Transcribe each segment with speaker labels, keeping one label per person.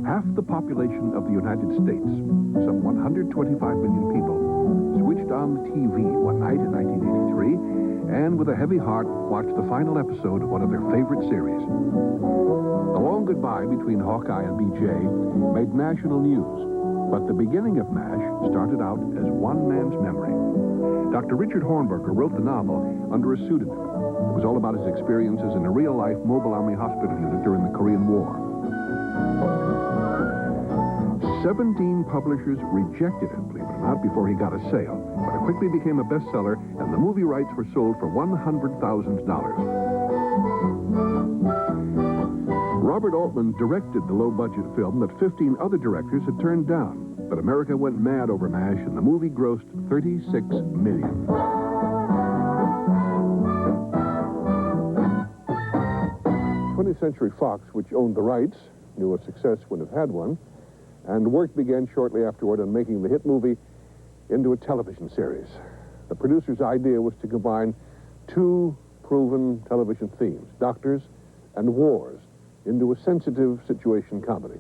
Speaker 1: Half the population of the United States, some 125 million people, switched on the TV one night in 1983 and with a heavy heart watched the final episode of one of their favorite series. The long goodbye between Hawkeye and BJ made national news, but the beginning of MASH started out as one man's memory. Dr. Richard Hornberger wrote the novel under a pseudonym. It was all about his experiences in a real-life Mobile Army Hospital unit during the Korean War. 17 publishers rejected it, believe it or not, before he got a sale. But it quickly became a bestseller, and the movie rights were sold for $100,000. Robert Altman directed the low-budget film that 15 other directors had turned down. But America went mad over MASH, and the movie grossed $36 million. 20th Century Fox, which owned the rights, knew a success wouldn't have had one, and work began shortly afterward on making the hit movie into a television series. The producer's idea was to combine two proven television themes, doctors and wars, into a sensitive situation comedy.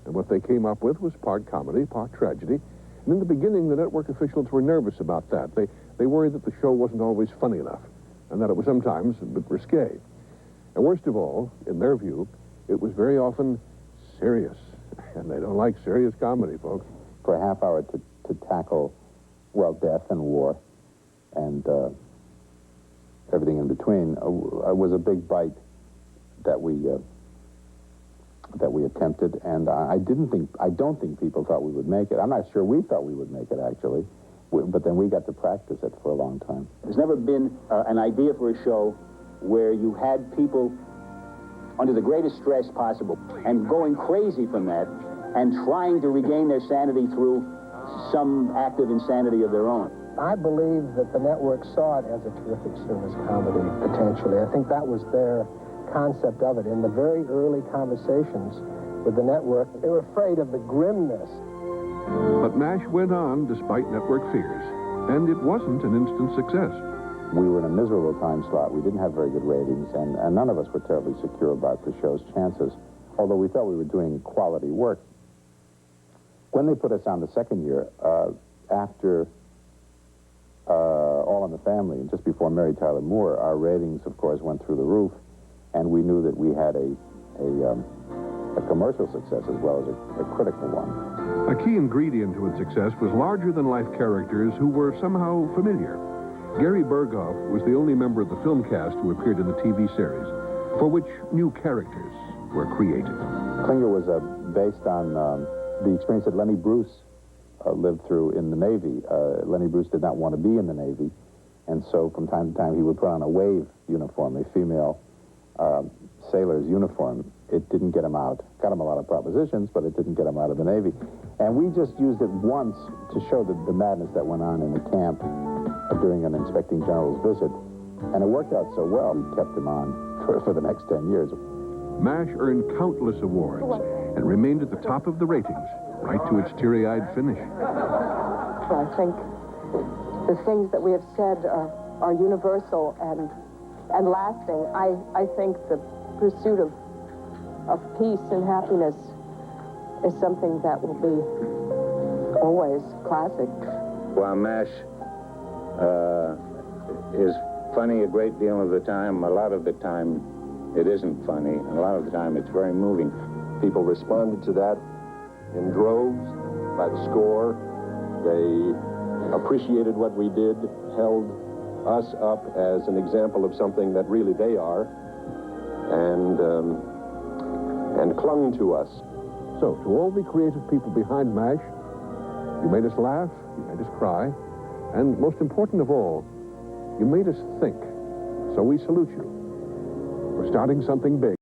Speaker 1: And what they came up with was part comedy, part tragedy. And in the beginning, the network officials were nervous about that. They worried that the show wasn't always funny enough, and that it was sometimes a bit risque. And worst of all, in their view, it was very often serious. And they don't like serious comedy, folks.
Speaker 2: For a half hour to tackle, well, death and war and everything in between was a big bite that we attempted, and I don't think people thought we would make it. I'm not sure we thought we would make it, actually, but then we got to practice it for a long time.
Speaker 3: There's never been an idea for a show where you had people under the greatest stress possible and going crazy from that and trying to regain their sanity through some act of insanity of their own.
Speaker 4: I believe that the network saw it as a terrific service comedy, potentially. I think that was their concept of it. In the very early conversations with the network, they were afraid of the grimness.
Speaker 1: But MASH went on despite network fears, and it wasn't an instant success.
Speaker 2: We were in a miserable time slot. We didn't have very good ratings, and none of us were terribly secure about the show's chances, although we felt we were doing quality work. When they put us on the second year, after All in the Family, and just before Mary Tyler Moore, our ratings, of course, went through the roof, and we knew that we had a commercial success as well as a critical one.
Speaker 1: A key ingredient to its success was larger-than-life characters who were somehow familiar. Gary Berghoff was the only member of the film cast who appeared in the TV series, for which new characters were created.
Speaker 2: Klinger was based on the experience that Lenny Bruce lived through in the Navy. Lenny Bruce did not want to be in the Navy, and so from time to time he would put on a wave uniform, a female sailor's uniform. It didn't get him out. Got him a lot of propositions, but it didn't get him out of the Navy. And we just used it once to show the madness that went on in the camp during an inspecting general's visit, and it worked out so well, we kept him on for the next 10 years.
Speaker 1: MASH earned countless awards and remained at the top of the ratings, right to its teary-eyed finish.
Speaker 5: I think the things that we have said are universal and lasting. I think the pursuit of peace and happiness is something that will be always classic.
Speaker 3: While MASH is funny a great deal of the time, a lot of the time it isn't funny, and a lot of the time it's very moving.
Speaker 6: People responded to that in droves, by the score. They appreciated what we did, held us up as an example of something that really they are, and clung to us.
Speaker 1: So, to all the creative people behind MASH, you made us laugh, you made us cry, and most important of all, you made us think. So we salute you for starting something big.